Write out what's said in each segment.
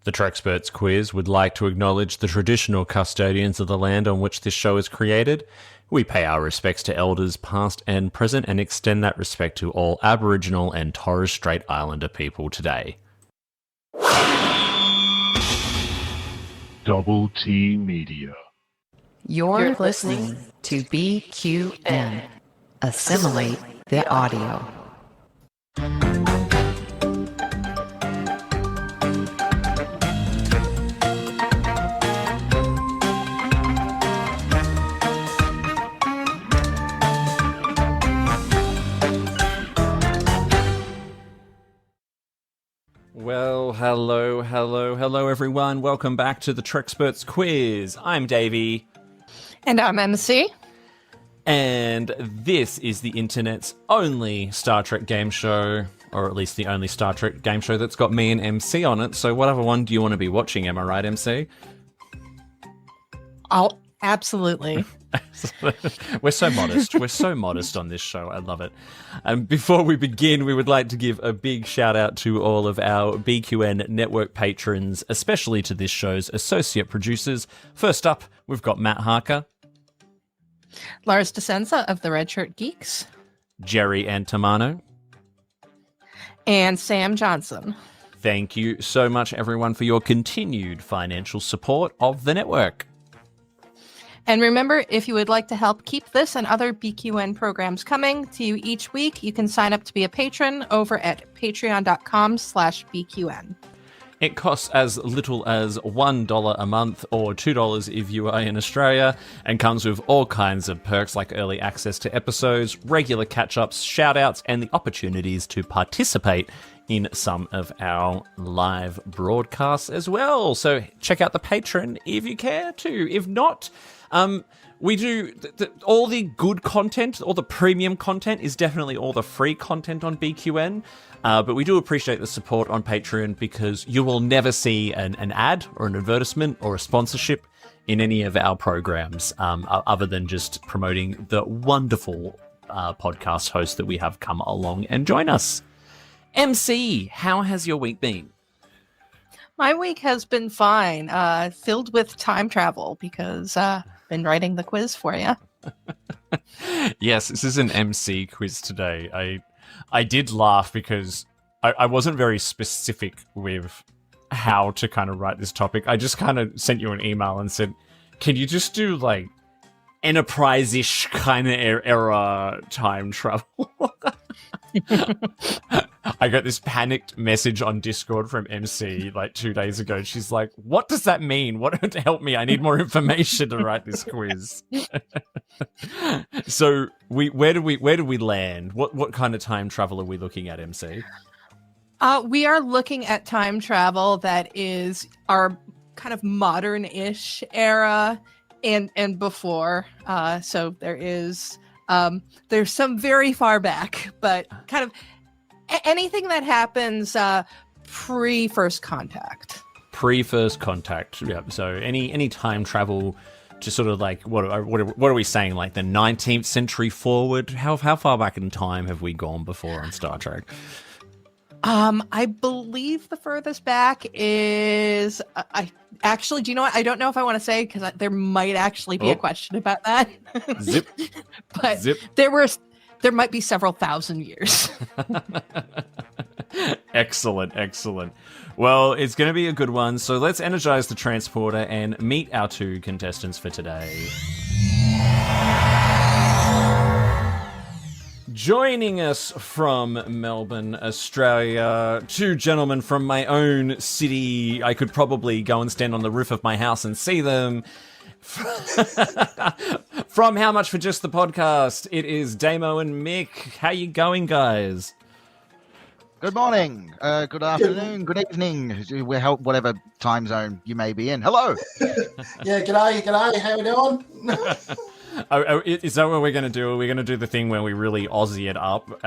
The Trexperts Quiz would like to acknowledge the traditional custodians of the land on which this show is created. We pay our respects to elders past and present and extend that respect to all Aboriginal and Torres Strait Islander people today. Double T Media. You're listening to BQN. Assimilate the audio. Well, hello everyone. Welcome back to the Trexperts Quiz. I'm Davey. And I'm Emcee. And this is the internet's only Star Trek game show, or at least the only Star Trek game show that's got me and MC on it. So what other one do you want to be watching? Am I right, MC? Absolutely. We're so modest. We're so modest on this show. I love it. Before we begin, we would like to give a big shout out to all of our BQN network patrons, especially to this show's associate producers. First up, we've got Matt Harker, Lars DeSenza of the Red Shirt Geeks, Jerry Antamano, and Sam Johnson. Thank you so much, everyone, for your continued financial support of the network. And remember, if you would like to help keep this and other BQN programs coming to you each week, you can sign up to be a patron over at patreon.com/BQN. It costs as little as $1 a month or $2 if you are in Australia, and comes with all kinds of perks like early access to episodes, regular catch-ups, shout-outs, and the opportunities to participate in some of our live broadcasts as well. So check out the Patreon if you care to. If not, we do all the good content, all the premium content is definitely all the free content on BQN. But we do appreciate the support on Patreon because you will never see an ad or an advertisement or a sponsorship in any of our programs, other than just promoting the wonderful podcast hosts that we have come along and join us. MC, how has your week been? My week has been fine, filled with time travel because I've been writing the quiz for you. Yes, this is an MC quiz today. I did laugh because I wasn't very specific with how to kind of write this topic. I just kind of sent you an email and said, can you just do like Enterprise-ish kind of era time travel? I got this panicked message on Discord from MC like 2 days ago. She's like, what does that mean? What to help me? I need more information to write this quiz. So where do we land? What kind of time travel are we looking at, MC? We are looking at time travel that is our kind of modern-ish era and before. So there's some very far back, but kind of anything that happens pre-first contact. Pre-first contact, yeah. So any time travel to sort of like what are we saying? Like the 19th century forward? How far back in time have we gone before on Star Trek? I believe the furthest back is I actually, do you know what? I don't know if I want to say because there might actually be a question about that. Zip. But Zip. There might be several thousand years. Excellent. Well, it's going to be a good one. So let's energize the transporter and meet our two contestants for today. Joining us from Melbourne, Australia, two gentlemen from my own city. I could probably go and stand on the roof of my house and see them. From How Much for Just the Podcast, it is Damo and Mike. How you going, guys? Good morning, good afternoon, good evening, whatever time zone you may be in. Hello. Yeah, g'day, how we doing? Is that what we're going to do? Are we going to do the thing where we really Aussie it up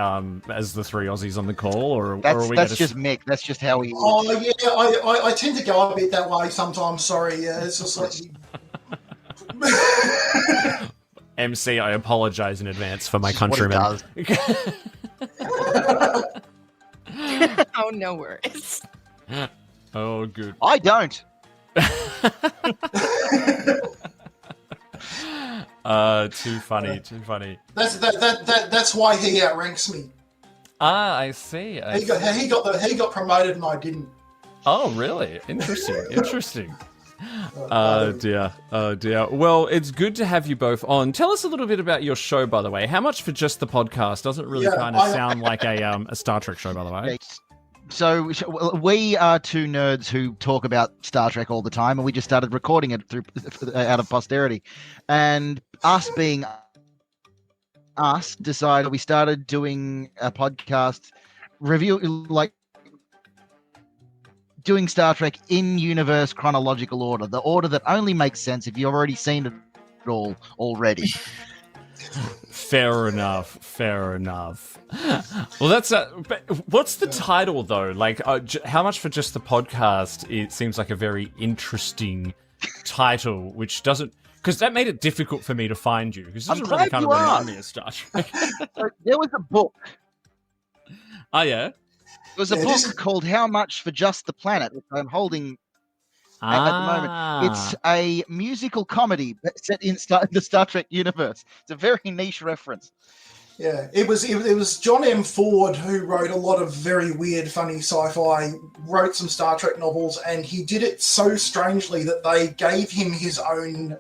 as the three Aussies on the call? Or are we that's just Mick. That's just how he... Oh, yeah, I tend to go a bit that way sometimes. Sorry, yeah, it's just like... MC, I apologize in advance for my countrymen. Oh, no worries. Oh, good. I don't. Too funny, too funny. That's why he outranks me. Ah, I see. He got promoted and I didn't. Oh, really? Interesting. Oh dear. Well, it's good to have you both on. Tell us a little bit about your show, by the way. How much for just the podcast? Doesn't really kind of sound like a Star Trek show, by the way. So we are two nerds who talk about Star Trek all the time, and we just started recording it out of posterity. And us being us, decided we started doing a podcast review, like doing Star Trek in universe chronological order, the order that only makes sense if you've already seen it all already. Fair enough. Well, that's but what's the title though? Like, how much for just the podcast? It seems like a very interesting title, which doesn't, because that made it difficult for me to find you. Because it doesn't really kind of remind me of Star Trek. There was a book. Oh yeah. There was a book called How Much for Just the Planet, which I'm holding at the moment. It's a musical comedy set in the Star Trek universe. It's a very niche reference. Yeah, it was John M. Ford who wrote a lot of very weird, funny sci-fi, wrote some Star Trek novels, and he did it so strangely that they gave him his own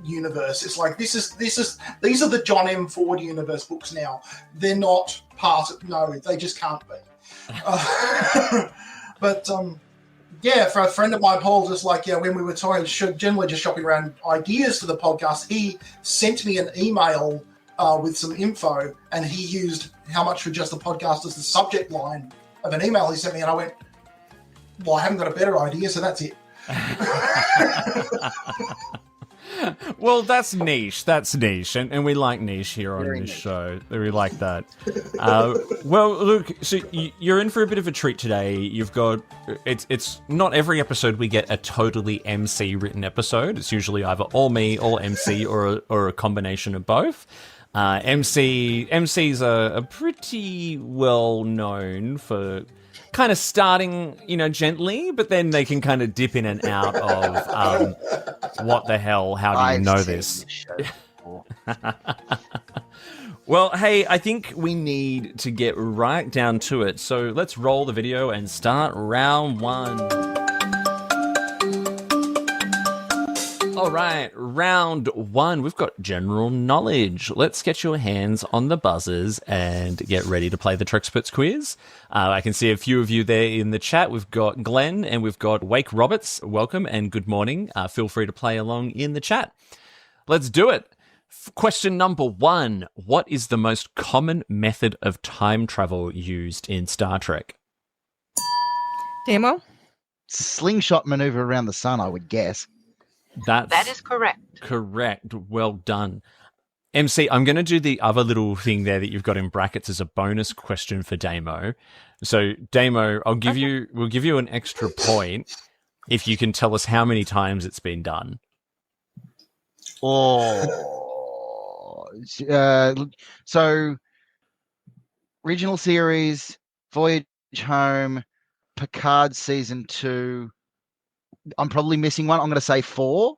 universe. It's like these are the John M. Ford universe books now. They're not part of, no, they just can't be. But for a friend of mine, Paul, just like, when we were talking, generally just shopping around ideas for the podcast, he sent me an email with some info, and he used How Much for Just the Podcast as the subject line of an email he sent me, and I went, well, I haven't got a better idea, so that's it. Well, that's niche, and we like niche here on this show. We like that. Well, look, so you're in for a bit of a treat today. You've got, it's not every episode we get a totally MC written episode. It's usually either all me, all MC, or a combination of both. MCs are pretty well known for kind of starting, gently, but then they can kind of dip in and out of what the hell, how do you know this? Well, hey, I think we need to get right down to it. So let's roll the video and start round one. All right, round one, we've got general knowledge. Let's get your hands on the buzzers and get ready to play the Trexperts quiz. I can see a few of you there in the chat. We've got Glenn and we've got Wake Roberts. Welcome and good morning. Feel free to play along in the chat. Let's do it. Question number one. What is the most common method of time travel used in Star Trek? Damo? Slingshot maneuver around the sun, I would guess. That is correct. Correct. Well done. MC, I'm going to do the other little thing there that you've got in brackets as a bonus question for Damo. So, Damo, we'll give you an extra point if you can tell us how many times it's been done. So original series, Voyage Home, Picard season 2. I'm probably missing one. I'm going to say 4.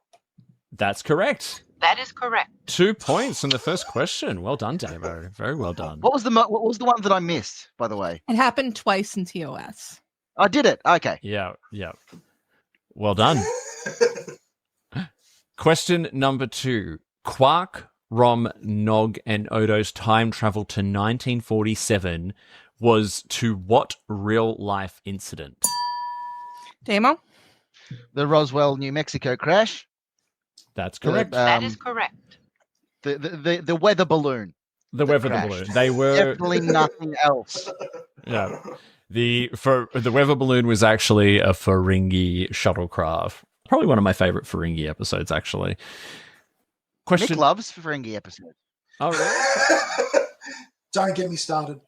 That's correct. That is correct. 2 points on the first question. Well done, Damo. Very well done. What was the one that I missed, by the way? It happened twice in TOS. I did it. Okay. Yeah. Well done. Question number 2. Quark, Rom, Nog, and Odo's time travel to 1947 was to what real-life incident? Damo? The Roswell, New Mexico crash. That's correct. That is correct. The weather balloon. The weather balloon. They were definitely nothing else. Yeah. The weather balloon was actually a Ferengi shuttlecraft. Probably one of my favorite Ferengi episodes, actually. Nick loves Ferengi episodes. Oh, really? Don't get me started.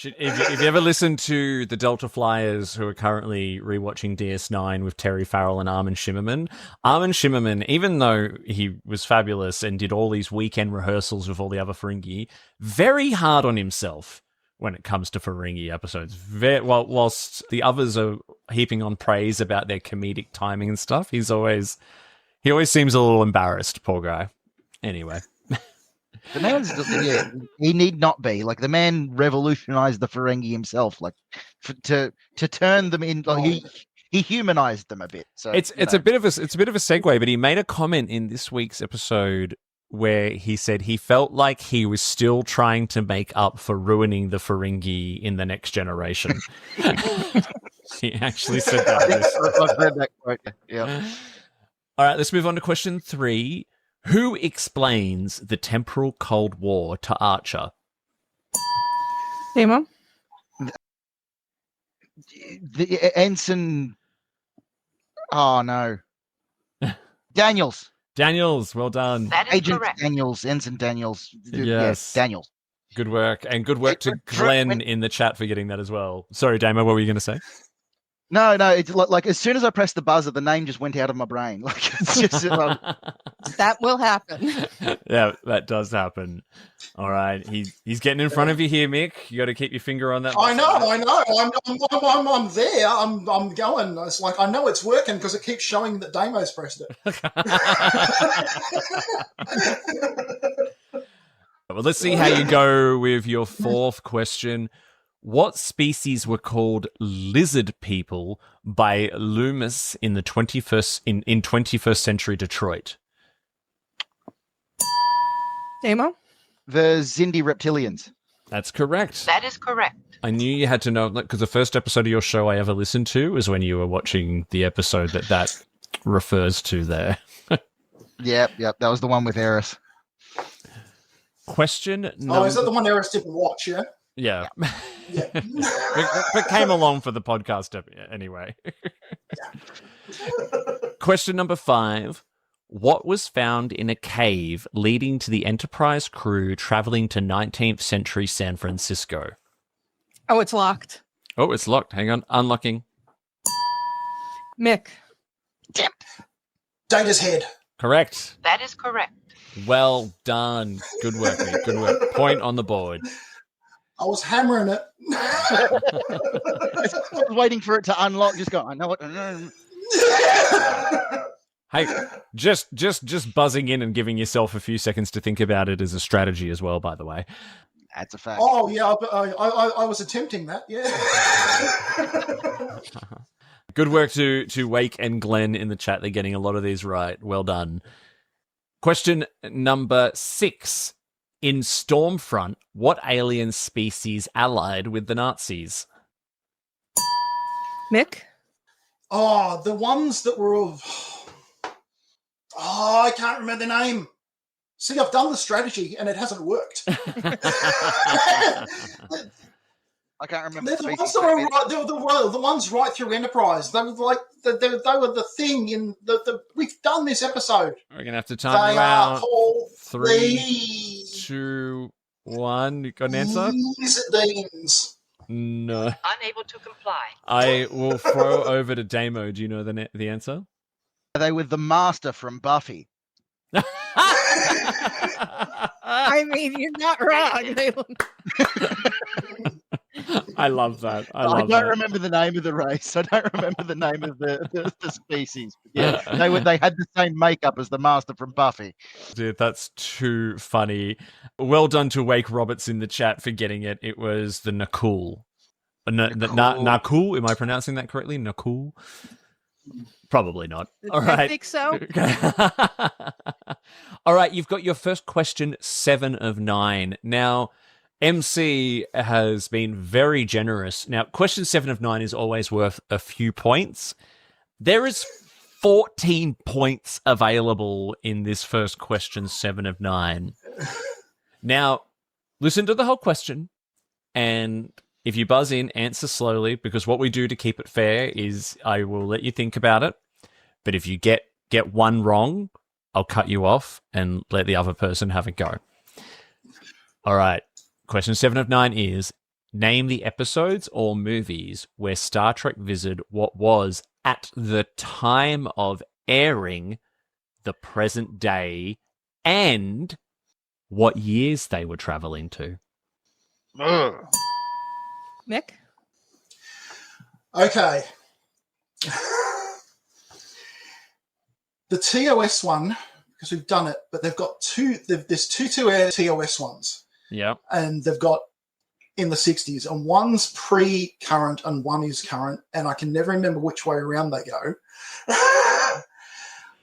If you ever listen to the Delta Flyers who are currently rewatching DS9 with Terry Farrell and Armin Shimmerman, even though he was fabulous and did all these weekend rehearsals with all the other Ferengi, very hard on himself when it comes to Ferengi episodes. Whilst the others are heaping on praise about their comedic timing and stuff, he always seems a little embarrassed, poor guy. Anyway. The man's, he need not be. Like, the man revolutionized the Ferengi himself. Like, to turn them in, like, he humanized them a bit. So it's a bit of a segue, but he made a comment in this week's episode where he said he felt like he was still trying to make up for ruining the Ferengi in the next generation. He actually said that. I've read that quote. Yeah. All right, let's move on to question 3. Who explains the temporal Cold War to Archer? Damo? The Ensign. Oh, no. Daniels. Daniels, well done. That is Agent correct. Daniels. Ensign Daniels. Yes. Daniels. Good work. And good work to Glenn in the chat for getting that as well. Sorry, Damo, what were you going to say? No, it's like as soon as I pressed the buzzer, the name just went out of my brain. Like, it's just That will happen. Yeah, that does happen. All right, he's getting in front of you here, Mick. You got to keep your finger on that. I know. I'm there. I'm going. It's like I know it's working because it keeps showing that Damo's pressed it. Well, let's see how you go with your 4th question. What species were called lizard people by Loomis in the 21st in 21st century Detroit? Damo? the Zindi reptilians. That's correct. That is correct. I knew you had to know, because the first episode of your show I ever listened to was when you were watching the episode that refers to there. Yep. That was the one with Eris. Question number... Oh, is that the one Eris didn't watch, yeah? Yeah. Yeah. but came along for the podcast anyway. Question number 5. What was found in a cave leading to the Enterprise crew traveling to 19th century San Francisco? Oh, it's locked. Oh, it's locked. Hang on. Unlocking. Mick. Data's head. Correct. That is correct. Well done. Good work, Mick. Good work. Point on the board. I was hammering it. I was waiting for it to unlock. Just go, I know it. Hey, just buzzing in and giving yourself a few seconds to think about it is a strategy as well, by the way. That's a fact. Oh, yeah, I was attempting that, yeah. Good work to Wake and Glenn in the chat. They're getting a lot of these right. Well done. Question number 6. In Stormfront, what alien species allied with the Nazis? Mick. Oh, the ones that were of... Oh, I can't remember the name. See, I've done the strategy and it hasn't worked. I can't remember. They're the ones that were right. They were the ones right through Enterprise. They were like they were the thing in the. We've done this episode. We're gonna have to time you out. 3, 2, 1. You got an answer? Lizardines. No. Unable to comply. I will throw over to Damo. Do you know the answer? Are they with the Master from Buffy? I mean, you're not wrong. I love that. I don't remember the name of the race. I don't remember the name of the species. Yeah, they had the same makeup as the Master from Buffy. Dude, that's too funny. Well done to Wake Roberts in the chat for getting it. It was the Nakul. Nakul. Am I pronouncing that correctly? Nakul? Probably not. All right. I think so. All right, you've got your first question, 7 of 9. Now, MC has been very generous. Now, question 7 of 9 is always worth a few points. There is 14 points available in this first question, 7 of 9. Now, listen to the whole question, and if you buzz in, answer slowly, because what we do to keep it fair is I will let you think about it, but if you get one wrong, I'll cut you off and let the other person have a go. All right. Question 7 of 9 is, name the episodes or movies where Star Trek visited what was, at the time of airing, the present day, and what years they were traveling to. Mick? Okay. The TOS one, because we've done it, but they've got there's two air TOS ones. Yeah. And they've got in the 60s, and one's pre-current and one is current, and I can never remember which way around they go.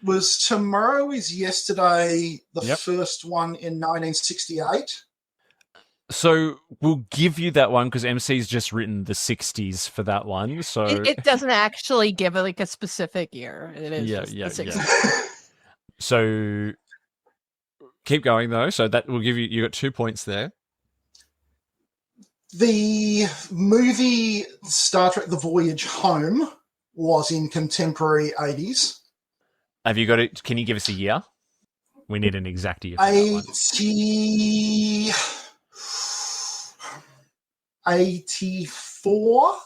Was Tomorrow is Yesterday the first one in 1968? So we'll give you that one because MC's just written the 60s for that one. So It doesn't actually give like a specific year. It is just the 60s. So keep going though. So that will give you got 2 points there. The movie Star Trek The Voyage Home was in contemporary 80s. Have you got it? Can you give us a year? We need an exact year. For that one. 84?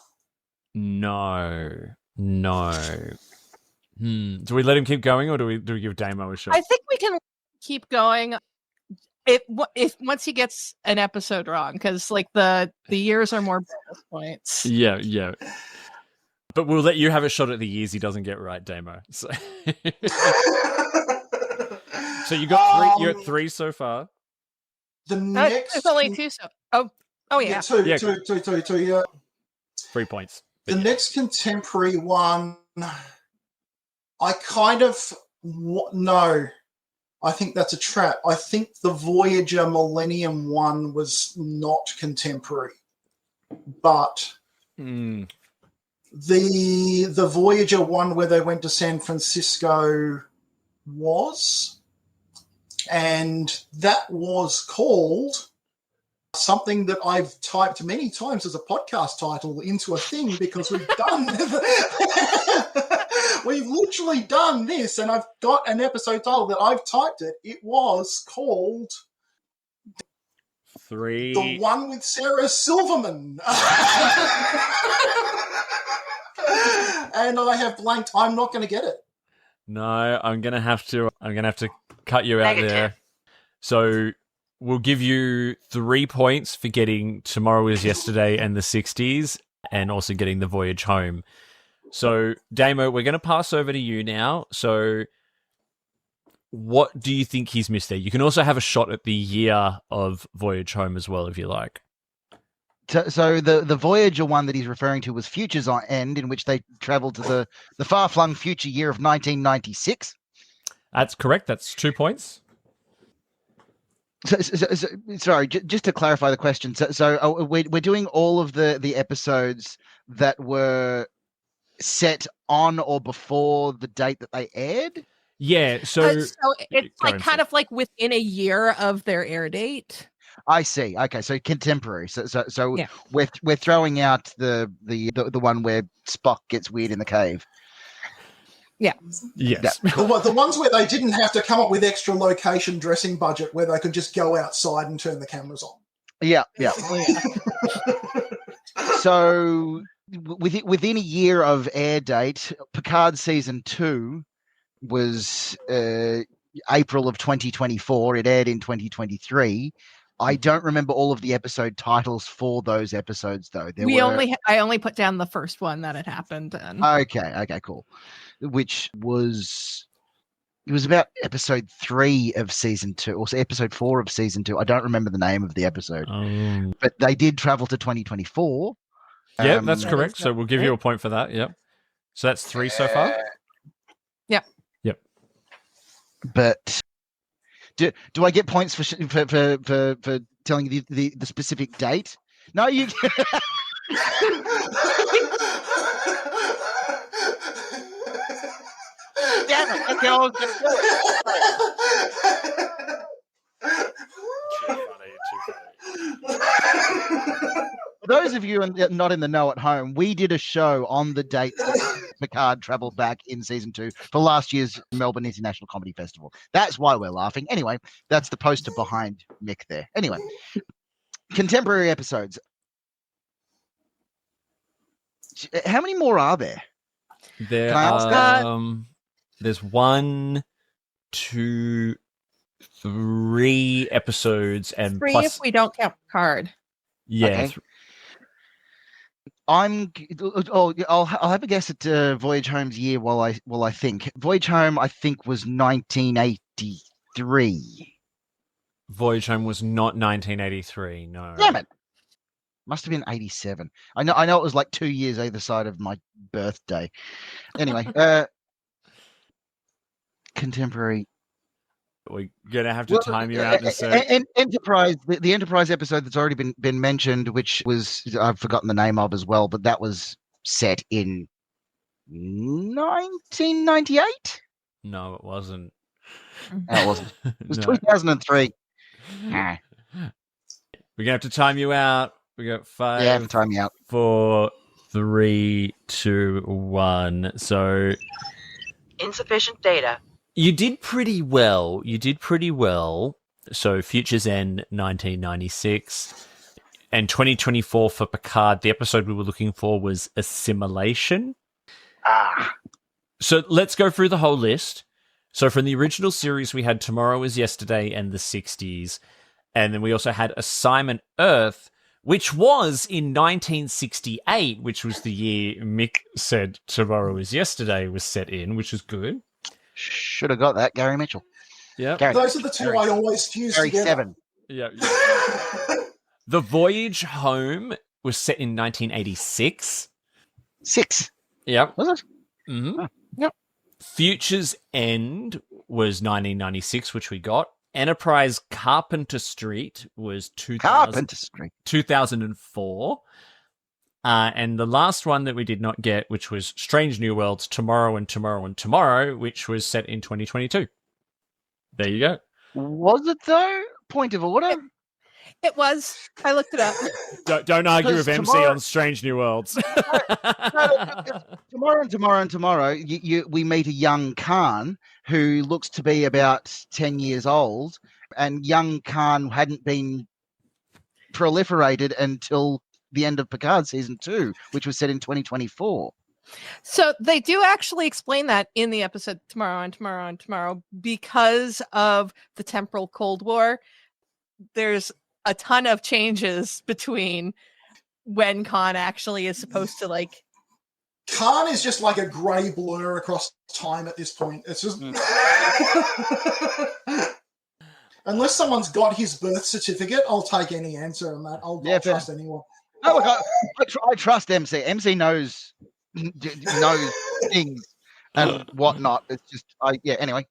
No. Do we let him keep going, or do we give Damo a shot? I think we can keep going. If once he gets an episode wrong, because like the years are more bonus points. Yeah. But we'll let you have a shot at the years he doesn't get right, Damo. So, so you got 3. You're at 3 so far. The next, there's only 2. So yeah. Two. Yeah. 3 points. The next contemporary one, I kind of no. I think that's a trap. I think the Voyager Millennium one was not contemporary, but the Voyager one where they went to San Francisco was, and that was called something that I've typed many times as a podcast title into a thing because we've done we've literally done this, and I've got an episode title that I've typed it. It was called 3. The one with Sarah Silverman. And I have blanked. I'm not going to get it. No, I'm gonna have to cut you out Negative. there. So we'll give you 3 points for getting Tomorrow is Yesterday and the 60s, and also getting the Voyage Home. So, Damo, we're going to pass over to you now. So, what do you think he's missed there? You can also have a shot at the year of Voyage Home as well, if you like. So the Voyager one that he's referring to was Future's End, in which they traveled to the far-flung future year of 1996. That's correct. That's 2 points. So, sorry, just to clarify the question. So we're doing all of the episodes that were set on or before the date that they aired? Yeah, so it's like kind of like within a year of their air date. I see. Okay, so contemporary. So yeah. we're throwing out the one where Spock gets weird in the cave. Yeah. Yes. The ones where they didn't have to come up with extra location dressing budget, where they could just go outside and turn the cameras on. Yeah. So within a year of air date, Picard season 2 was April of 2024. It aired in 2023. I don't remember all of the episode titles for those episodes, though. I only put down the first one that had happened. And... Okay, cool. Which was about episode 3 of season 2, or episode 4 of season 2. I don't remember the name of the episode, but they did travel to 2024. Yeah, that's correct. So we'll give you a point for that. Yep. So that's 3 so far. Yep. But do I get points for telling you the specific date? No, you. Damn it! Okay, I was gonna do it. For those of you not in the know at home, we did a show on the dates that Picard travelled back in season 2 for last year's Melbourne International Comedy Festival. That's why we're laughing. Anyway, that's the poster behind Mick there. Anyway, contemporary episodes. How many more are there? There are. There's 1, 2, 3 episodes, and 3 plus if we don't count Picard. Yeah. Okay. I'll have a guess at Voyage Home's year while I think. Voyage Home, I think, was 1983. Voyage Home was not 1983. No. Damn it! Must have been 87. I know it was like 2 years either side of my birthday. Anyway, contemporary. We're gonna have to time you out in a sec. Enterprise, the Enterprise episode that's already been mentioned, which was I've forgotten the name of as well, but that was set in 1998. No, it wasn't. No, it wasn't. It was No. 2003. We're gonna have to time you out. We got 5. Yeah, time me out. 4, 3, 2, 1. So Insufficient data. you did pretty well. So Future's End 1996 and 2024 for Picard. The episode we were looking for was Assimilation. So let's go through the whole list. So from the original series, we had Tomorrow Is Yesterday and the 60s. And then we also had Assignment Earth, which was in 1968, which was the year Mick said Tomorrow Is Yesterday was set in, which is good. Should have got that, Gary Mitchell. Yeah. Those are the two I always fuse Gary together. 7. Yeah. The Voyage Home was set in 1986. 6. Yep. Was it? Mm-hmm. Oh, yep. Future's End was 1996, which we got. Enterprise Carpenter Street was 2004. And the last one that we did not get, which was Strange New Worlds, Tomorrow and Tomorrow and Tomorrow, which was set in 2022. There you go. Was it though? Point of order. It was. I looked it up. Don't argue with Because MC tomorrow- on Strange New Worlds. Tomorrow, we meet a young Khan who looks to be about 10 years old, and young Khan hadn't been proliferated until the end of Picard season 2, which was set in 2024. So they do actually explain that in the episode Tomorrow and Tomorrow and Tomorrow because of the temporal Cold War. There's a ton of changes between when Khan actually is supposed to like. Khan is just like a grey blur across time at this point. It's just unless someone's got his birth certificate, I'll take any answer on that. I'll trust anyone. No, look, I trust MC. MC knows things and whatnot. It's just, anyway,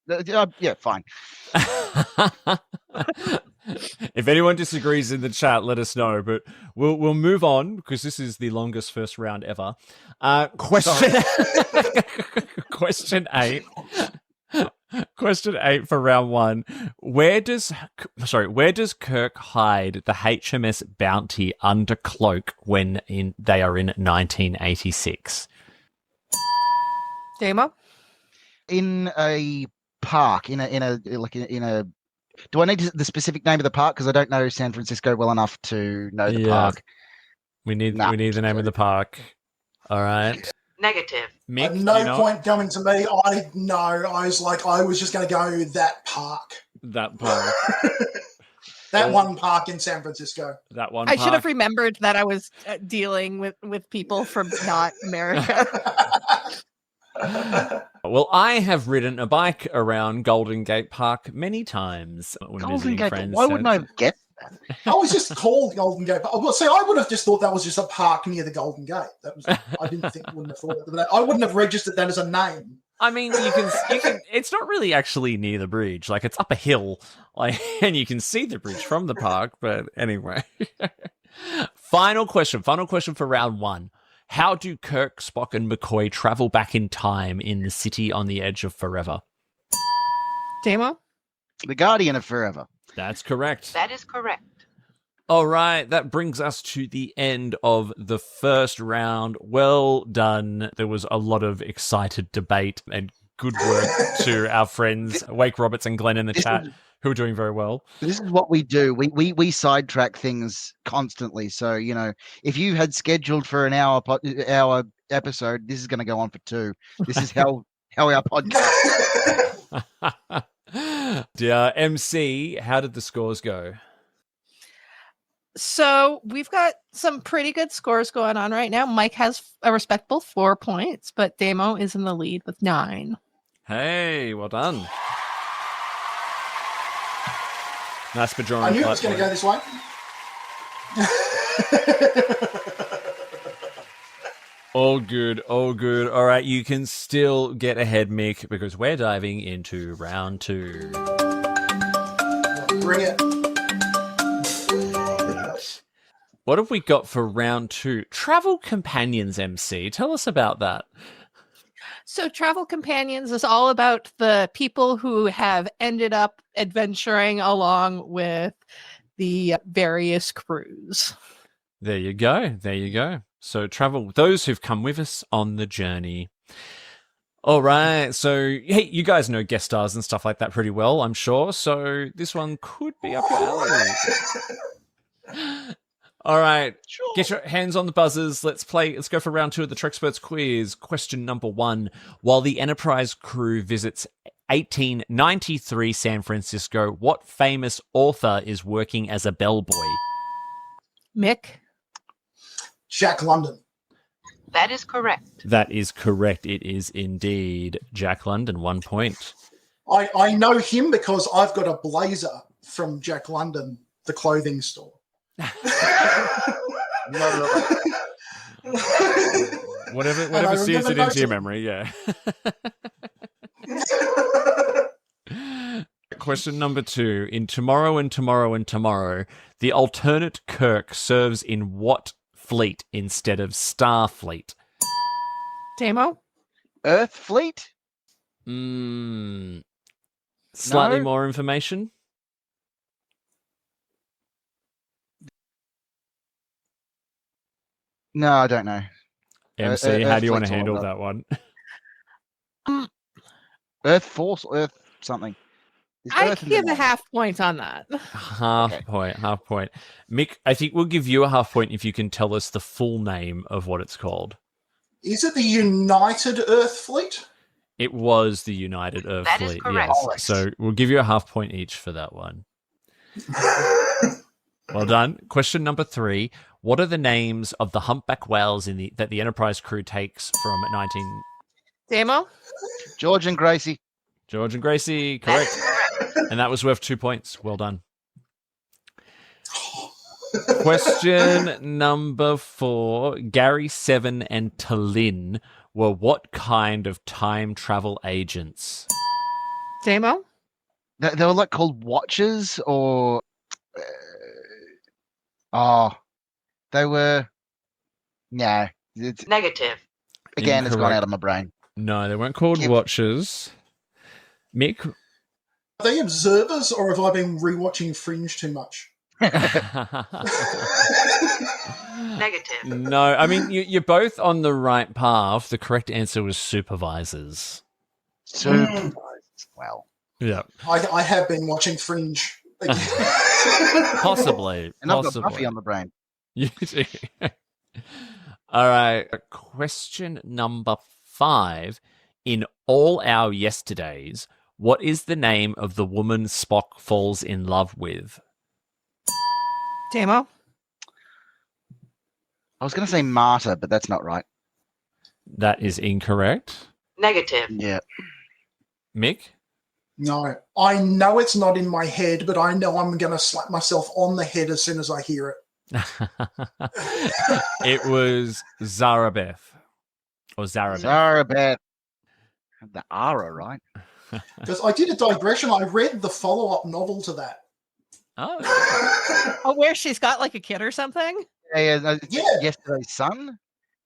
fine. If anyone disagrees in the chat, let us know. But we'll move on because this is the longest first round ever. Question 8. Question 8 for round 1. Where does Kirk hide the HMS Bounty under cloak when they are in 1986? Damo? In a park, in a. Do I need the specific name of the park? Because I don't know San Francisco well enough to know the park. We need the name of the park. All right. Negative. Mick, At no point coming to me, I was just going to go that park. That park. That one park in San Francisco. That one I park. should have remembered that I was dealing with people from not America. Well, I have ridden a bike around Golden Gate Park many times when Golden visiting Gate. friends. Why wouldn't I get that? I was just called Golden Gate. Well, see, I would have just thought that was just a park near the Golden Gate. That was. I wouldn't have thought that. I wouldn't have registered that as a name. I mean, you can. It's not really actually near the bridge. Like, it's up a hill, and you can see the bridge from the park. But anyway, final question for round 1. How do Kirk, Spock, and McCoy travel back in time in the city on the edge of forever? Damo? The Guardian of Forever. That's correct. That is correct. All right, that brings us to the end of the first round. Well done. There was a lot of excited debate and good work to our friends Wake Roberts and Glenn in the chat, who are doing very well. This is what we do. We sidetrack things constantly. So, if you had scheduled for an hour episode, this is going to go on for 2. This is how our podcast. Dear MC, how did the scores go? So we've got some pretty good scores going on right now. Mike has a respectable 4 points, but Damo is in the lead with 9. Hey, well done. Nice Bajoran. I knew it was going to go this way. All good, all good. All right, you can still get ahead, Mick, because we're diving into round 2. Bring it. What have we got for round 2? Travel companions, MC. Tell us about that. So Travel Companions is all about the people who have ended up adventuring along with the various crews. There you go. There you go. So travel, those who've come with us on the journey. All right. So, hey, you guys know guest stars and stuff like that pretty well, I'm sure. So this one could be up your alley. All right. Sure. Get your hands on the buzzers. Let's play. Let's go for round 2 of the Trexperts quiz. Question number 1. While the Enterprise crew visits 1893 San Francisco, what famous author is working as a bellboy? Mick? Jack London. That is correct. That is correct. It is indeed Jack London. 1 point. I know him because I've got a blazer from Jack London, the clothing store. Whatever sees it into your memory, yeah. Question number 2. In Tomorrow and Tomorrow and Tomorrow, the alternate Kirk serves in what fleet instead of Starfleet? Damo? Earth Fleet? Slightly No? more information? No, I don't know. MC, how do you want to Earthfleet's all handle about- that one? Earth Force, Earth something. Is I Earth can in the give a name? half point on that. Half point. Mick, I think we'll give you a half point if you can tell us the full name of what it's called. Is it the United Earth Fleet? It was the United Earth That is Fleet, correct. yes. So we'll give you a half point each for that one. Well done. Question number 3. What are the names of the humpback whales that the Enterprise crew takes from 19... Damo? George and Gracie. George and Gracie, That correct. is correct. And that was worth 2 points. Well done. Question number 4. Gary, Seven, and Tallinn were what kind of time travel agents? Damo? They were like called Watchers or... they were... No. It's, Negative. again, it's gone Incorrect. out of my brain. No, they weren't called Give- Watchers. Mick? Are they observers, or have I been rewatching Fringe too much? Negative. No, I mean, you're both on the right path. The correct answer was supervisors. Supervisors. Well, Yeah. I have been watching Fringe. Possibly. and I've got possibly. Buffy on the brain. You do. All right. Question number 5. In All Our Yesterdays, what is the name of the woman Spock falls in love with? Damo? I was going to say Marta, but that's not right. That is incorrect. Negative. Yeah. Mick? No, I know it's not in my head, but I know I'm going to slap myself on the head as soon as I hear it. It was Zarabeth. Or Zarabeth. Zarabeth. The Ara, right? Because I did a digression. I read the follow-up novel to that. Oh. Oh, where she's got like a kid or something? Yeah. Yeah. Yesterday's Sun.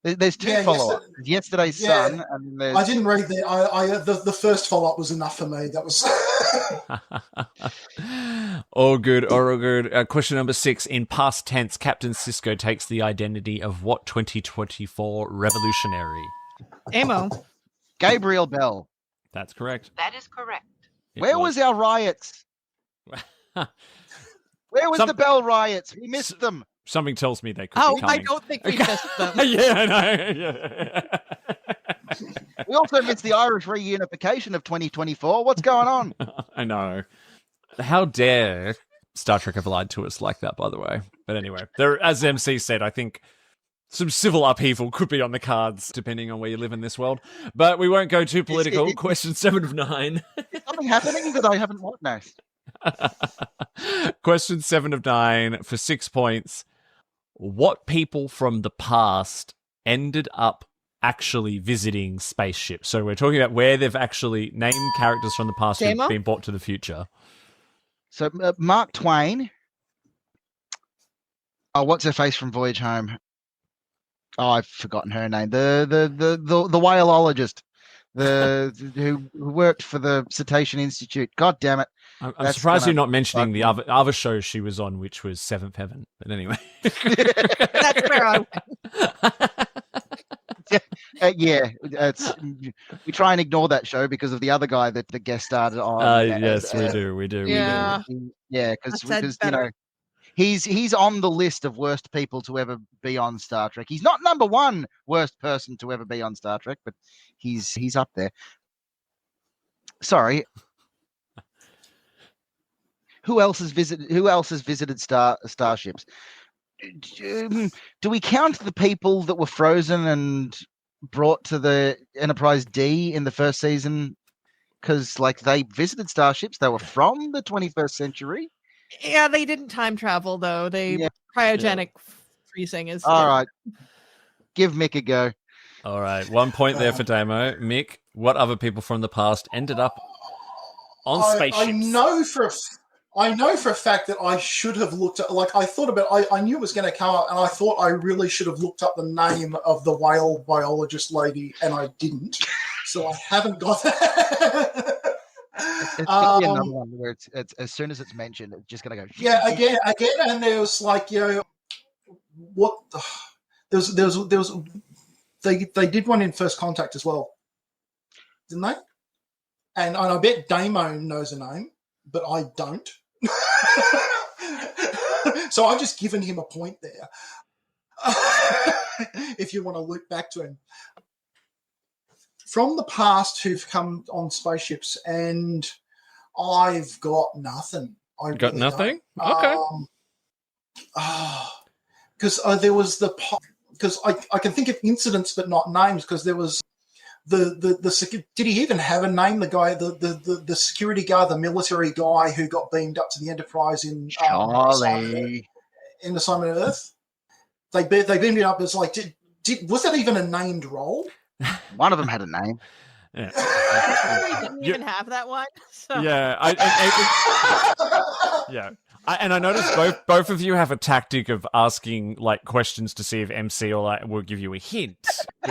There's 2 Yeah, follow-ups. Yesterday's Yeah. Sun, and there's... I didn't read the first follow-up was enough for me. That was All good, all good. Question number 6. In past tense, Captain Sisko takes the identity of what 2024 revolutionary? Damo? Gabriel Bell. That's correct. That is correct. It Where was our riots? Where was Some- the Bell riots? We missed them. Something tells me they could Oh, be I coming. don't think we missed them. Yeah, I know. Yeah. We also missed the Irish reunification of 2024. What's going on? I know. How dare Star Trek ever lied to us like that, by the way. But anyway, there, as MC said, I think some civil upheaval could be on the cards, depending on where you live in this world. But we won't go too political. Question 7 of 9. Is something happening that I haven't witnessed? Question 7 of 9 for 6 points. What people from the past ended up actually visiting spaceships? So we're talking about where they've actually named characters from the past who've Damo? been brought to the future. So Mark Twain. Oh, what's her face from Voyage Home? Oh, I've forgotten her name. The whaleologist, who worked for the Cetacean Institute. God damn it! I'm That's surprised you're gonna not mentioning the bug other show she was on, which was Seventh Heaven. But anyway, That's where I yeah, we try and ignore that show because of the other guy that the guest starred on. yes, we do. Yeah. Yeah, I because said you better. know he's on the list of worst people to ever be on Star Trek. He's not number one worst person to ever be on Star Trek, but he's up there. Sorry. Who else has visited starships? Do we count the people that were frozen and brought to the Enterprise D in the first season? Because like they visited starships, they were from the 21st century. Yeah, they didn't time travel though. They Yeah. cryogenic freezing is All different. right, give Mick a go. All right, 1 point there for Damo. Mick, what other people from the past ended up on spaceships? I know for a fact that I should have looked at, like, I thought about, I knew it was going to come up, and I thought I really should have looked up the name of the whale biologist lady, and I didn't. So I haven't got that. It's gonna be another one where it's as soon as it's mentioned, it's just gonna go. Yeah, again, and there was like, what? There was. They did one in First Contact as well, didn't they? And I bet Damo knows a name, but I don't. So I've just given him a point there. If you want to look back to him. From the past who've come on spaceships, and I've got nothing. I Got really nothing? don't. Okay. Because there was because I can think of incidents but not names, because there was the did he even have a name? The guy, the security guard, the military guy who got beamed up to the Enterprise in Charlie. In Assignment Earth. They beamed him up as like, was that even a named role? One of them had a name. Yeah. We didn't even have that one. So. Yeah, and I noticed both of you have a tactic of asking like questions to see if MC or like will give you a hint. I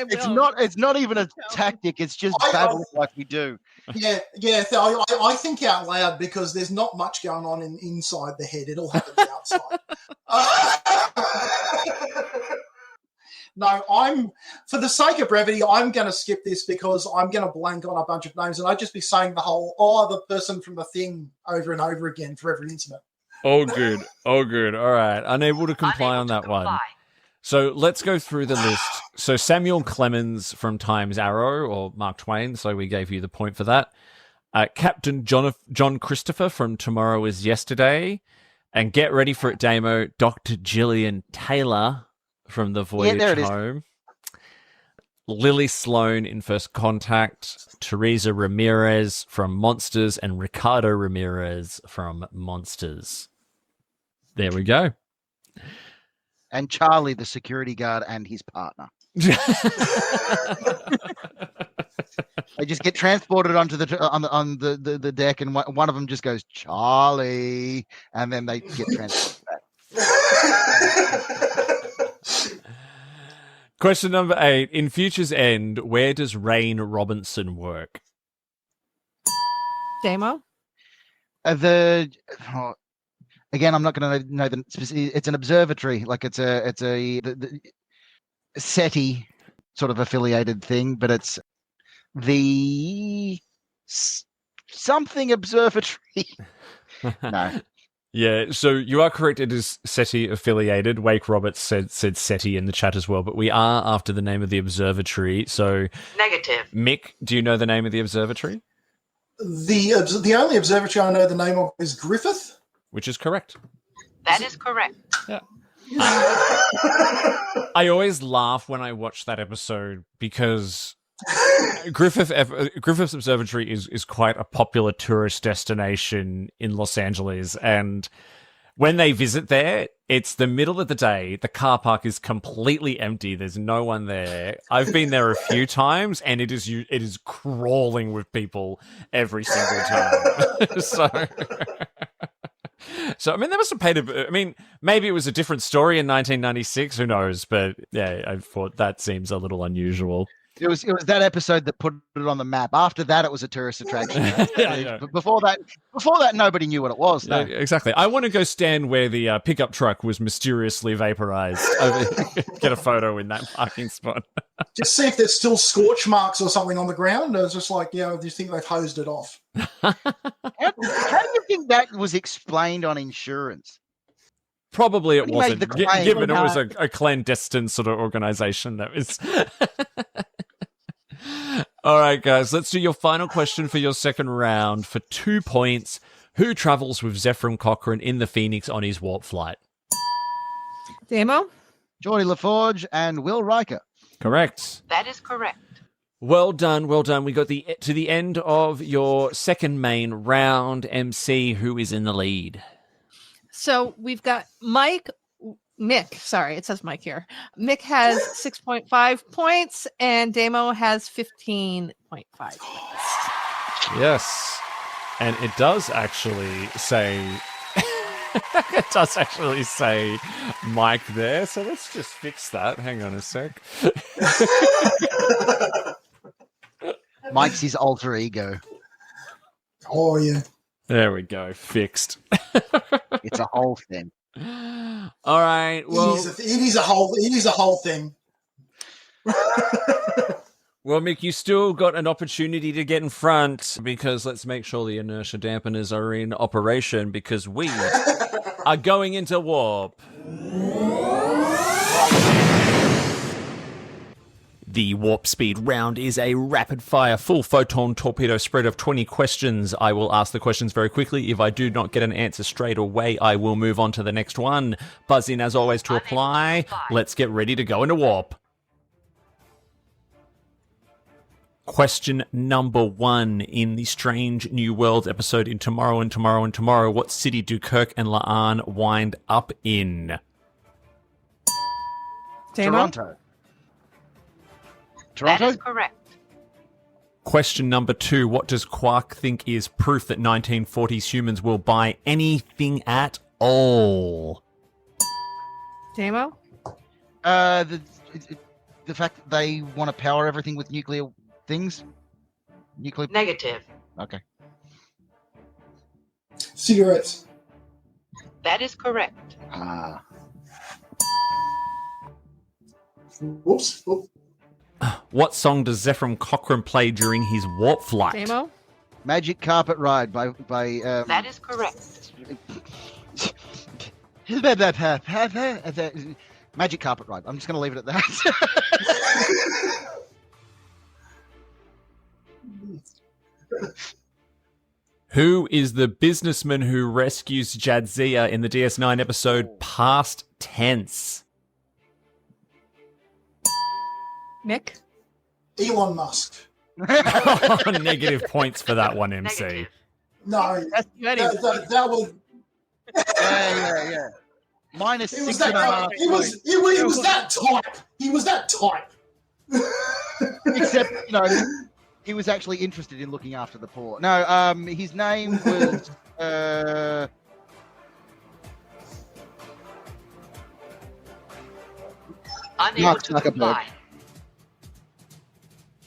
will. It's not even a tactic. It's just battle like we do. Yeah. So I think out loud because there's not much going on inside the head. It all happens outside. No, for the sake of brevity, I'm going to skip this because I'm going to blank on a bunch of names, and I'd just be saying the whole, the person from the thing over and over again for every incident. Oh, good. All right. Unable to comply on that one. So let's go through the list. So Samuel Clemens from Time's Arrow, or Mark Twain, so we gave you the point for that. Captain John Christopher from Tomorrow Is Yesterday. And get ready for it, Damo, Dr. Gillian Taylor from The Voyage Home. Lily Sloan in First Contact. Teresa Ramirez from Monsters. And Ricardo Ramirez from Monsters. There we go. And Charlie, the security guard, and his partner. They just get transported onto on the deck, and one of them just goes Charlie, and then they get transported back. Question number 8. In Future's End, where does Rain Robinson work? Damo? Again, I'm not going to know the specific. It's an observatory, like it's a the SETI sort of affiliated thing, but it's the something observatory. No. Yeah, so you are correct. It is SETI affiliated. Wake Roberts said SETI in the chat as well, but we are after the name of the observatory. So, Negative. Mick, do you know the name of the observatory? The only observatory I know the name of is Griffith. Which is correct. That is correct. Yeah. I always laugh when I watch that episode because Griffith's Observatory is quite a popular tourist destination in Los Angeles, and when they visit there, it's the middle of the day. The car park is completely empty. There's no one there. I've been there a few times, and it is crawling with people every single time. So I mean, they must have paid I mean, maybe it was a different story in 1996. Who knows? But yeah, I thought that seems a little unusual. It was that episode that put it on the map. After that, it was a tourist attraction. Yeah. But before that, nobody knew what it was. No. Yeah, exactly. I want to go stand where the pickup truck was mysteriously vaporized. Get a photo in that parking spot. Just see if there's still scorch marks or something on the ground. It's just like, do you think they've hosed it off? How do you think that was explained on insurance? Probably it He wasn't, made the claim. given it was a clandestine sort of organization that was... All right, guys, let's do your final question for your second round for 2 points. Who travels with Zephram Cochrane in the Phoenix on his warp flight? Damo? Geordie LaForge and Will Riker. Correct. That is correct. Well done, well done. We got to the end of your second main round. MC, who is in the lead? So we've got Mick, sorry, it says Mike here. Mick has 6.5 points and Damo has 15.5 points. Yes. And it does actually say Mike there. So let's just fix that. Hang on a sec. Mike's his alter ego. Oh, yeah. There we go. Fixed. It's a whole thing. All right. Well, it is a whole thing. well, Mick, you still got an opportunity to get in front because let's make sure the inertia dampeners are in operation because we are going into warp. The warp speed round is a rapid-fire, full photon torpedo spread of 20 questions. I will ask the questions very quickly. If I do not get an answer straight away, I will move on to the next one. Buzz in as always to apply. Let's get ready to go into warp. Question number 1 in the Strange New Worlds episode in Tomorrow and Tomorrow and Tomorrow. What city do Kirk and La'an wind up in? Damo? Toronto. That is correct. Question number 2. What does Quark think is proof that 1940s humans will buy anything at all? Damo? The fact that they want to power everything with nuclear things? Negative. Okay. Cigarettes. That is correct. Ah. Whoops. Oop. What song does Zephram Cochrane play during his warp flight? Damo? Magic Carpet Ride by That is correct. Magic Carpet Ride. I'm just going to leave it at that. Who is the businessman who rescues Jadzia in the DS9 episode Past Tense? Mick? Elon Musk. Negative points for that one, MC. Negative. No, That's good. that was. yeah. Minus He was 6.5 that. He was that type. He was that type. Except, he was actually interested in looking after the poor. No, his name was Unable Mark to Zuckerberg. comply.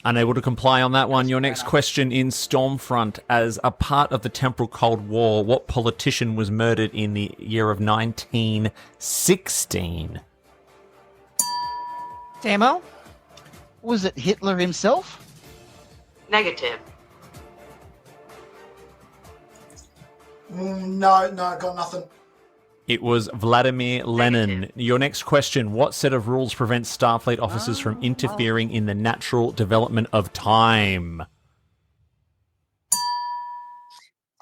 Unable to comply on that one. Your next question in Stormfront. As a part of the temporal Cold War, what politician was murdered in the year of 1916? Damo? was it Hitler himself? Negative. No, got nothing. It was Vladimir Lenin. Your next question. What set of rules prevents Starfleet officers from interfering in the natural development of time?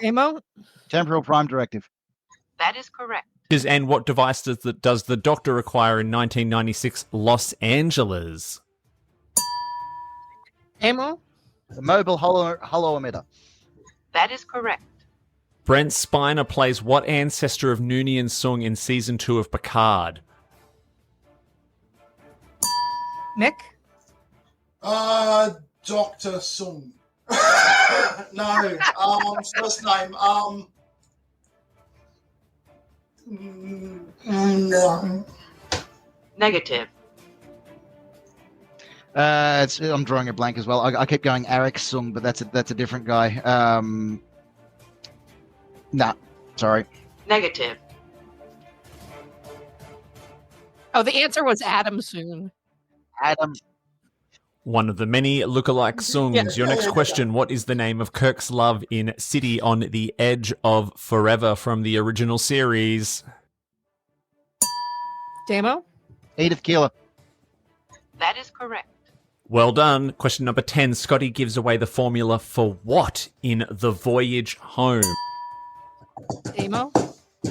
Damo? Temporal Prime Directive. That is correct. And what device does the Doctor require in 1996 Los Angeles? Damo? The mobile hollow emitter. That is correct. Brent Spiner plays what ancestor of Noonien Sung in season 2 of Picard? Nick? Dr. Sung. No, first name. No. Negative. I'm drawing a blank as well. I keep going Arik Sung, but that's a different guy. Nah, sorry. Negative. Oh, the answer was Adam Soon. Adam. One of the many lookalike songs. Yeah. Your next question, what is the name of Kirk's love in City on the Edge of Forever from the original series? Damo? Edith Keeler. That is correct. Well done. Question number 10. Scotty gives away the formula for what in The Voyage Home? Damo?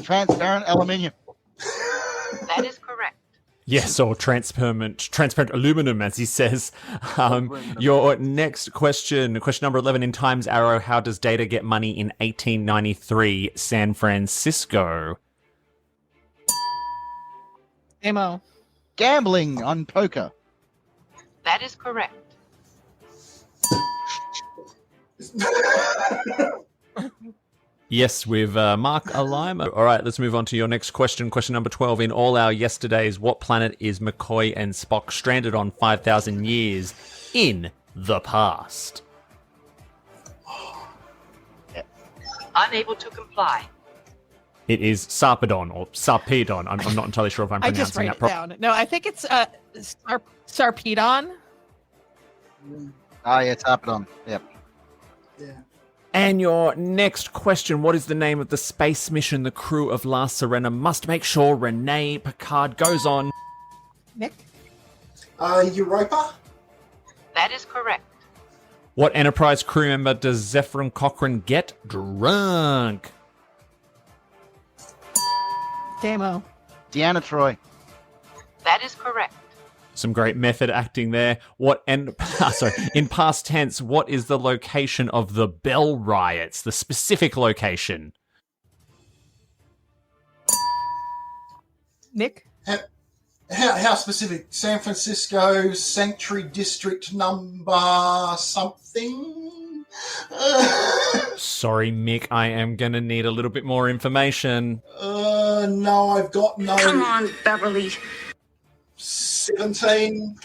Transparent aluminium. That is correct. Yes, or transparent aluminum, as he says. Your next question, question number 11. In Time's Arrow, how does Data get money in 1893 San Francisco? Damo? Gambling on poker. That is correct. Yes, with Mark Alima. All right, let's move on to your next question. Question number 12. In all our yesterdays, what planet is McCoy and Spock stranded on 5,000 years in the past? Unable to comply. It is Sarpedon or Sarpedon. I'm not entirely sure if I'm I pronouncing just write that it properly. down. No, I think it's Sarpedon. Ah, yeah, it's Sarpedon. Yep. Yeah. And your next question, what is the name of the space mission the crew of La Sirena must make sure Rene Picard goes on? Nick? Europa? That is correct. What Enterprise crew member does Zephyrin Cochrane get drunk? Damo? Deanna Troy. That is correct. Some great method acting there. In past tense, what is the location of the Bell riots? The specific location. Nick? How specific? San Francisco Sanctuary District number something? Sorry, Mick, I am going to need a little bit more information. No, I've got no... Come on, Beverly. 17.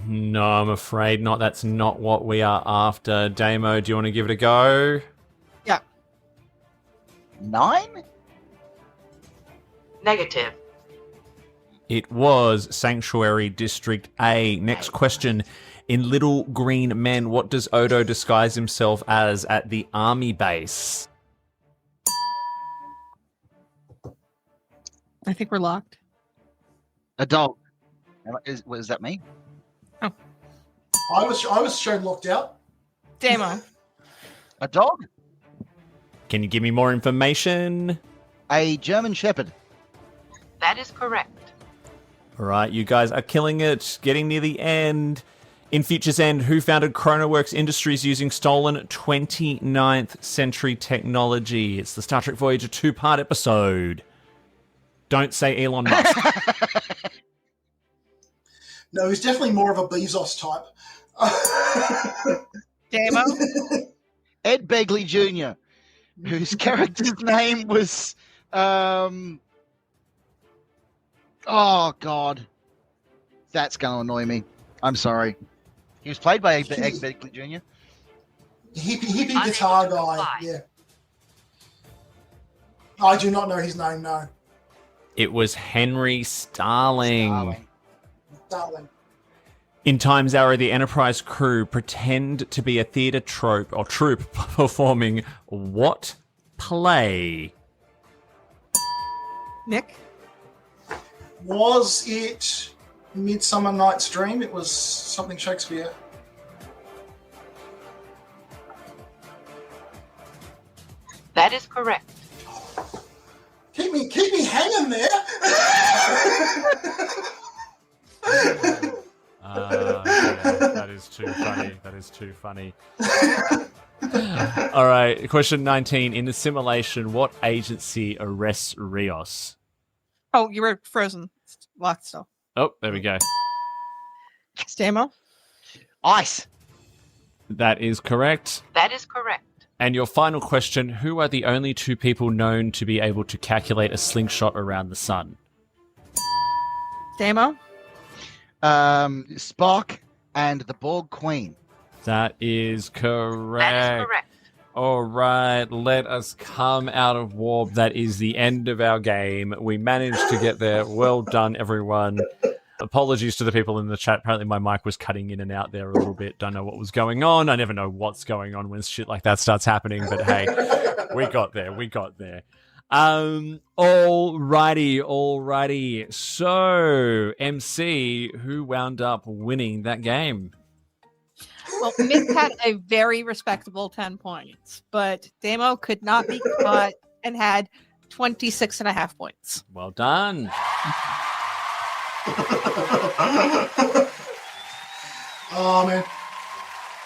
No, I'm afraid not. That's not what we are after. Damo, do you want to give it a go? Yeah. 9? Negative. It was Sanctuary District A. Next question. In Little Green Men, what does Odo disguise himself as at the army base? I think we're locked. A dog. Was that me? I was shown locked out. Damo? A dog? Can you give me more information? A German Shepherd. That is correct. All right, you guys are killing it. Getting near the end. In Future's End, who founded Chronoworks Industries using stolen 29th century technology? It's the Star Trek Voyager 2-part episode. Don't say Elon Musk. No, he's definitely more of a Bezos type. Damo? Ed Begley Jr., whose character's name was... Oh, God. That's going to annoy me. I'm sorry. He was played by Ed Begley Jr. Hippie guitar guy, yeah. I do not know his name, no. It was Henry Starling. Darling. In Time's Arrow, the Enterprise crew pretend to be a theatre troupe performing what play? Nick? Was it Midsummer Night's Dream? It was something Shakespeare. That is correct. Keep me hanging there. That is too funny. That is too funny. All right, question 19. In the simulation, what agency arrests Rios? Oh, you were frozen. Locked still. Oh, there we go. Stamo? Ice. That is correct. That is correct. And your final question, who are the only two people known to be able to calculate a slingshot around the sun? Stamo? Spock and the Borg Queen. That is correct. That is correct. All right, let us come out of warp. That is the end of our game. We managed to get there. Well done, everyone. Apologies to the people in the chat. Apparently my mic was cutting in and out there a little bit. Don't know what was going on. I never know what's going on when shit like that starts happening. But hey, we got there. We got there. Alrighty. So, MC, who wound up winning that game? Well, Mick had a very respectable 10 points, but Damo could not be caught and had 26.5 points. Well done. Oh man.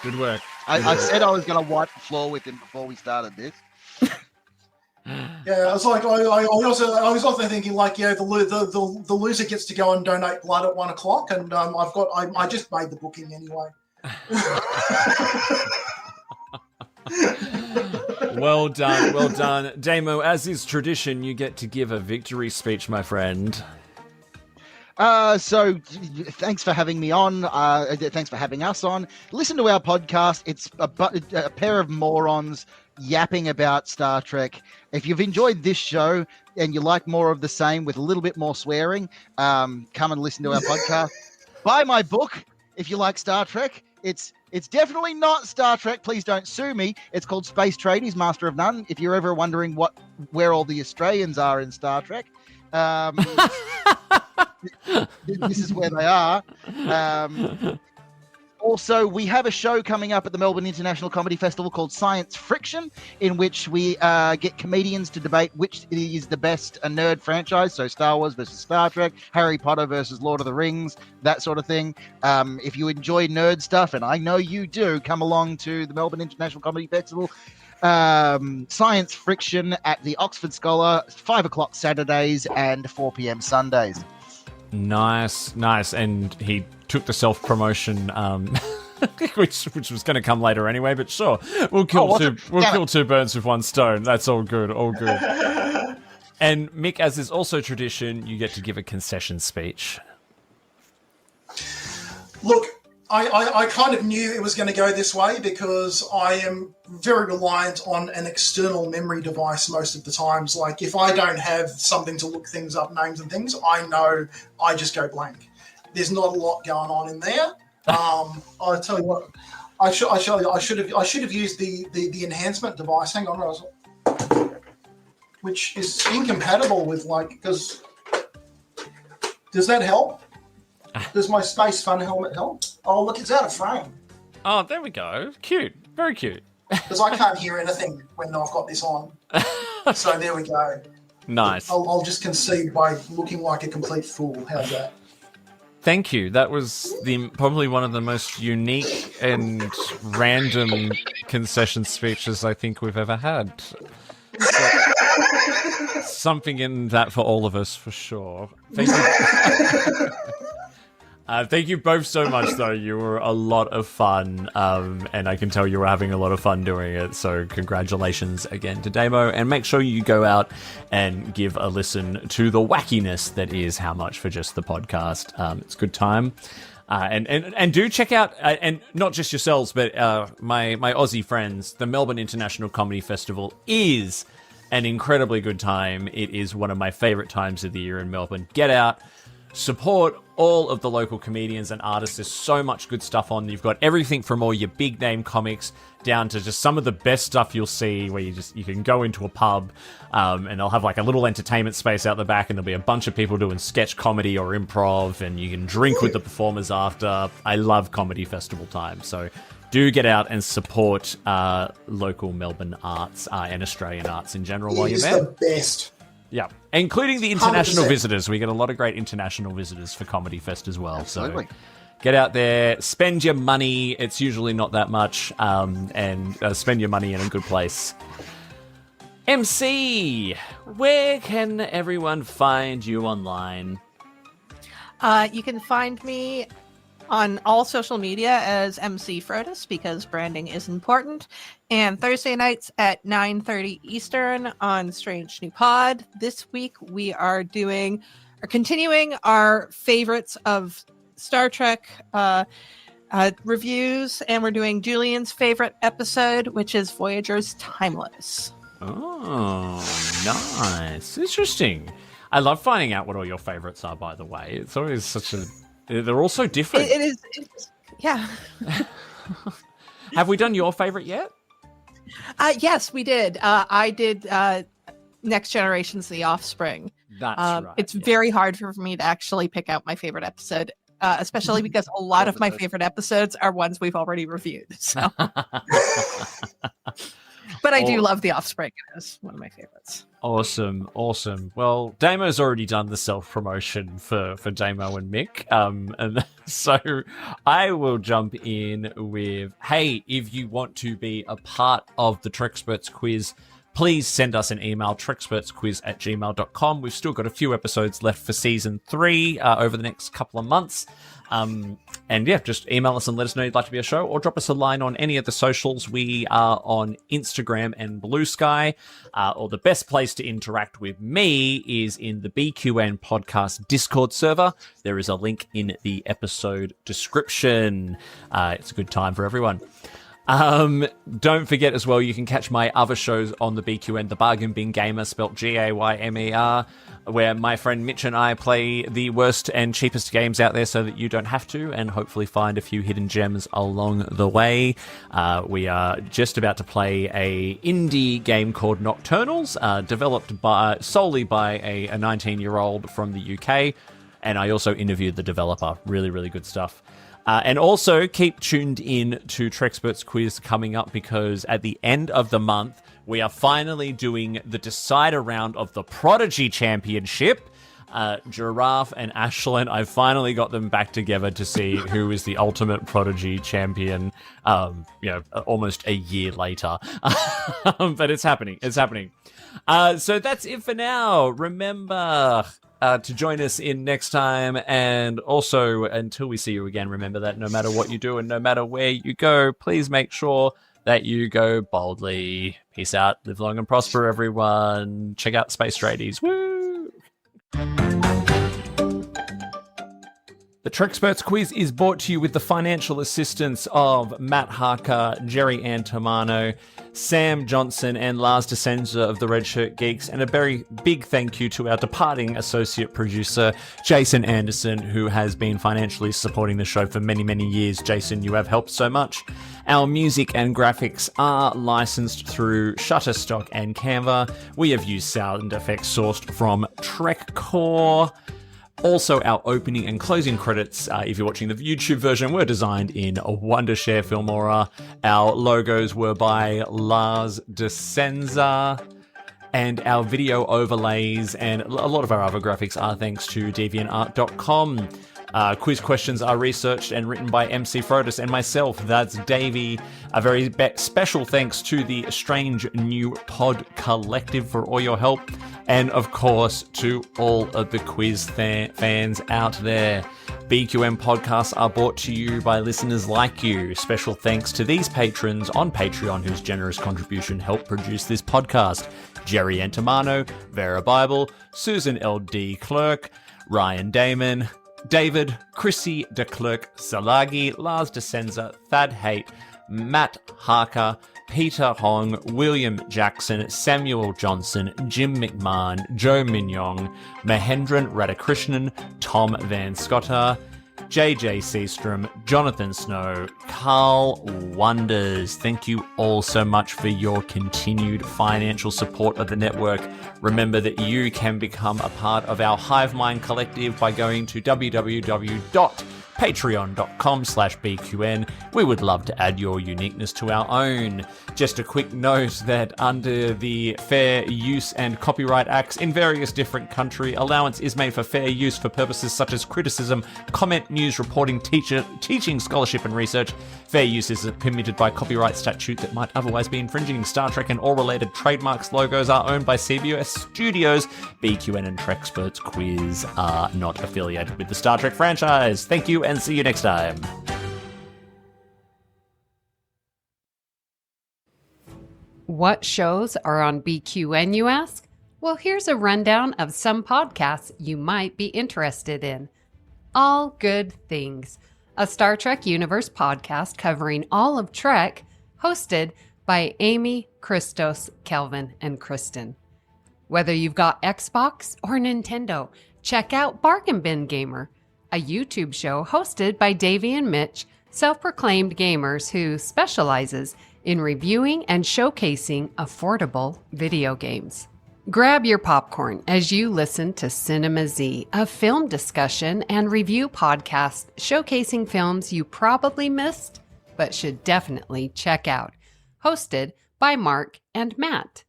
Good work. I said I was going to wipe the floor with him before we started this. Yeah, it's like I was also thinking like, yeah, the loser gets to go and donate blood at 1 o'clock, and I just made the booking anyway. Well done. Damo, as is tradition, you get to give a victory speech, my friend. So thanks for having me on. Thanks for having us on. Listen to our podcast. It's a pair of morons yapping about Star Trek. If you've enjoyed this show and you like more of the same with a little bit more swearing, come and listen to our podcast. Buy my book if you like Star Trek. It's definitely not Star Trek. Please don't sue me. It's called Space Tradies, Master of None. If you're ever wondering where all the Australians are in Star Trek, this is where they are. Also, we have a show coming up at the Melbourne International Comedy Festival called Science Friction, in which we get comedians to debate which is the best nerd franchise. So Star Wars versus Star Trek, Harry Potter versus Lord of the Rings, that sort of thing. If you enjoy nerd stuff, and I know you do, come along to the Melbourne International Comedy Festival. Science Friction at the Oxford Scholar, 5 o'clock Saturdays and 4 p.m. Sundays. Nice. And he took the self-promotion, which was going to come later anyway, but sure. We'll kill two birds with one stone. That's all good. And Mick, as is also tradition, you get to give a concession speech. Look, I kind of knew it was going to go this way because I am very reliant on an external memory device most of the times. Like, if I don't have something to look things up, names and things, I know I just go blank. There's not a lot going on in there. I'll tell you what, I should have used the enhancement device. Hang on, which is incompatible with because does that help? Does my Space Fun helmet help? Oh, look, it's out of frame. Oh, there we go. Cute. Very cute. Because I can't hear anything when I've got this on. So there we go. Nice. I'll just concede by looking like a complete fool. How's that? Thank you. That was probably one of the most unique and random concession speeches I think we've ever had. Something in that for all of us, for sure. Thank you. Thank you both so much, though. You were a lot of fun, and I can tell you were having a lot of fun doing it, so congratulations again to Damo, and make sure you go out and give a listen to the wackiness that is How Much for Just the Podcast. It's a good time. And do check out, and not just yourselves, but my Aussie friends, the Melbourne International Comedy Festival is an incredibly good time. It is one of my favourite times of the year in Melbourne. Get out. Support all of the local comedians and artists. There's so much good stuff on. You've got everything from all your big name comics down to just some of the best stuff you'll see where you can go into a pub and they'll have like a little entertainment space out the back and there'll be a bunch of people doing sketch comedy or improv and you can drink with the performers after. I love comedy festival time. So do get out and support local Melbourne arts and Australian arts in general while It you're is there. the best. Yeah, including the international 100%. visitors. We get a lot of great international visitors for Comedy Fest as well. Absolutely. So get out there, spend your money. It's usually not that much, and spend your money in a good place. MC, where can everyone find you online? You can find me on all social media as MC Frodis because branding is important. And Thursday nights at 9:30 Eastern on Strange New Pod. This week we are continuing our favorites of Star Trek reviews, and we're doing Julian's favorite episode, which is Voyager's Timeless. Oh, nice. Interesting. I love finding out what all your favorites are, by the way. It's always such a... They're all so different. It is, yeah. Have we done your favorite yet? Yes, we did. I did Next Generation's The Offspring. That's right. It's very hard for me to actually pick out my favorite episode, especially because a lot of my favorite episodes are ones we've already reviewed. So, but I do love The Offspring. It's one of my favorites. Awesome. Well, Damo's already done the self-promotion for Damo and Mick. And so I will jump in with, hey, if you want to be a part of the Trexperts quiz, please send us an email, trexpertsquiz@gmail.com. We've still got a few episodes left for season 3 over the next couple of months. And yeah, just email us and let us know you'd like to be a show, or drop us a line on any of the socials. We are on Instagram and Blue Sky, or the best place to interact with me is in the BQN podcast Discord server. There is a link in the episode description. It's a good time for everyone. Don't forget as well, you can catch my other shows on the BQN, The Bargain Bin Gamer, spelt Gaymer, where my friend Mitch and I play the worst and cheapest games out there so that you don't have to, and hopefully find a few hidden gems along the way. We are just about to play a indie game called Nocturnals, developed solely by a 19-year-old from the UK, and I also interviewed the developer. Really, really good stuff. And also keep tuned in to Trexperts Quiz coming up, because at the end of the month, we are finally doing the decider round of the Prodigy Championship. Giraffe and Ashlyn, I finally got them back together to see who is the ultimate Prodigy champion, almost a year later. But it's happening. So that's it for now. Remember to join us in next time, and also until we see you again, remember that no matter what you do and no matter where you go, please make sure that you go boldly. Peace out, live long and prosper, everyone. Check out Space Tradies. Woo! The Trexperts Quiz is brought to you with the financial assistance of Matt Harker, Jerry Antomano, Sam Johnson, and Lars DeSenza of the Red Shirt Geeks, and a very big thank you to our departing associate producer, Jason Anderson, who has been financially supporting the show for many, many years. Jason, you have helped so much. Our music and graphics are licensed through Shutterstock and Canva. We have used sound effects sourced from TrekCore. Also, our opening and closing credits, if you're watching the YouTube version, were designed in Wondershare Filmora. Our logos were by Lars DeSenza, and our video overlays and a lot of our other graphics are thanks to deviantart.com. Quiz questions are researched and written by MC Frodis and myself, that's Davey. A very special thanks to the Strange New Pod Collective for all your help, and of course to all of the quiz fans out there. BQM podcasts are brought to you by listeners like you. Special thanks to these patrons on Patreon whose generous contribution helped produce this podcast: Jerry Antomano, Vera Bible, Susan L.D. Clerk, Ryan Damon, David, Chrissy de Klerk, Salagi, Lars DeSenza, Thad Haight, Matt Harker, Peter Hong, William Jackson, Samuel Johnson, Jim McMahon, Joe Mignong, Mahendran Radhakrishnan, Tom Van Scotter, JJ Seastrom, Jonathan Snow, Carl Wonders. Thank you all so much for your continued financial support of the network. Remember that you can become a part of our Hive Mind Collective by going to www.patreon.com patreon.com/BQN. We would love to add your uniqueness to our own. Just a quick note that under the Fair Use and Copyright Acts in various different countries, allowance is made for fair use for purposes such as criticism, comment, news, reporting, teaching, scholarship, and research. Fair use is permitted by copyright statute that might otherwise be infringing. Star Trek and all related trademarks, logos are owned by CBS Studios. BQN and Trexperts Quiz are not affiliated with the Star Trek franchise. Thank you and see you next time. What shows are on BQN, you ask? Well, here's a rundown of some podcasts you might be interested in. All Good Things, a Star Trek Universe podcast covering all of Trek, hosted by Amy, Christos, Kelvin, and Kristen. Whether you've got Xbox or Nintendo, check out Bargain Bin Gamer, a YouTube show hosted by Davey and Mitch, self-proclaimed gamers who specializes in reviewing and showcasing affordable video games. Grab your popcorn as you listen to Cinema Z, a film discussion and review podcast showcasing films you probably missed but should definitely check out, hosted by Mark and Matt.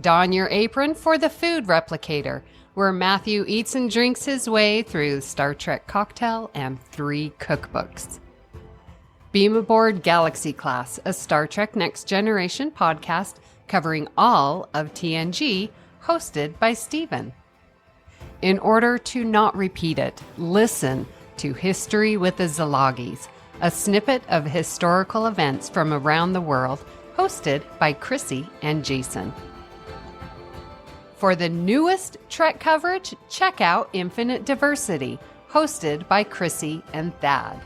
Don your apron for The Food Replicator, where Matthew eats and drinks his way through Star Trek Cocktail and 3 cookbooks. Beam Aboard Galaxy Class, a Star Trek Next Generation podcast covering all of TNG, hosted by Steven. In order to not repeat it, listen to History with the Zalagis, a snippet of historical events from around the world, hosted by Chrissy and Jason. For the newest Trek coverage, check out Infinite Diversity, hosted by Chrissy and Thad.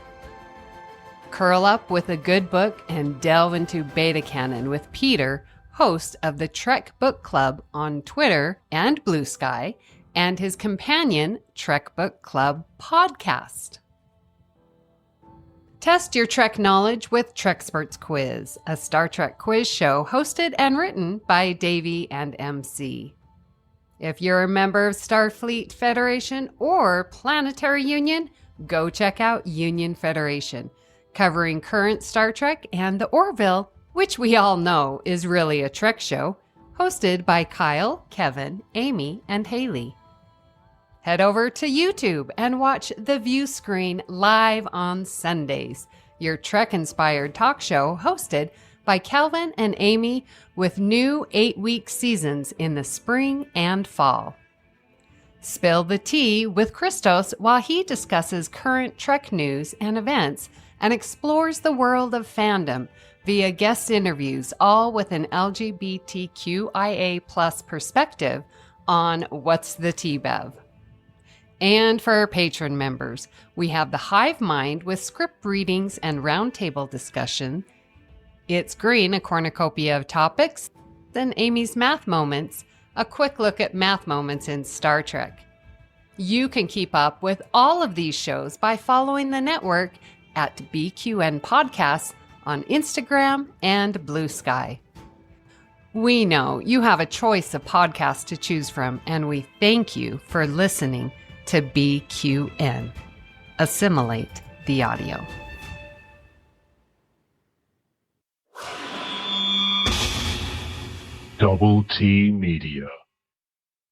Curl up with a good book and delve into beta canon with Peter, host of the Trek Book Club on Twitter and Blue Sky, and his companion Trek Book Club podcast. Test your Trek knowledge with Trexperts Quiz, a Star Trek quiz show hosted and written by Davey and Emcee. If you're a member of Starfleet Federation or Planetary Union, go check out Union Federation, covering current Star Trek and the Orville, which we all know is really a Trek show, hosted by Kyle, Kevin, Amy, and Haley. Head over to YouTube and watch The View Screen live on Sundays, your Trek-inspired talk show hosted by Calvin and Amy, with new 8-week seasons in the spring and fall. Spill the tea with Christos while he discusses current Trek news and events and explores the world of fandom via guest interviews, all with an LGBTQIA+ perspective on What's the Tea, Bev? And for our patron members, we have the Hive Mind with script readings and roundtable discussion. It's Green, a cornucopia of topics. Then Amy's Math Moments, a quick look at math moments in Star Trek. You can keep up with all of these shows by following the network at BQN Podcasts on Instagram and Blue Sky. We know you have a choice of podcasts to choose from, and we thank you for listening to BQN. Assimilate the audio. Double T Media.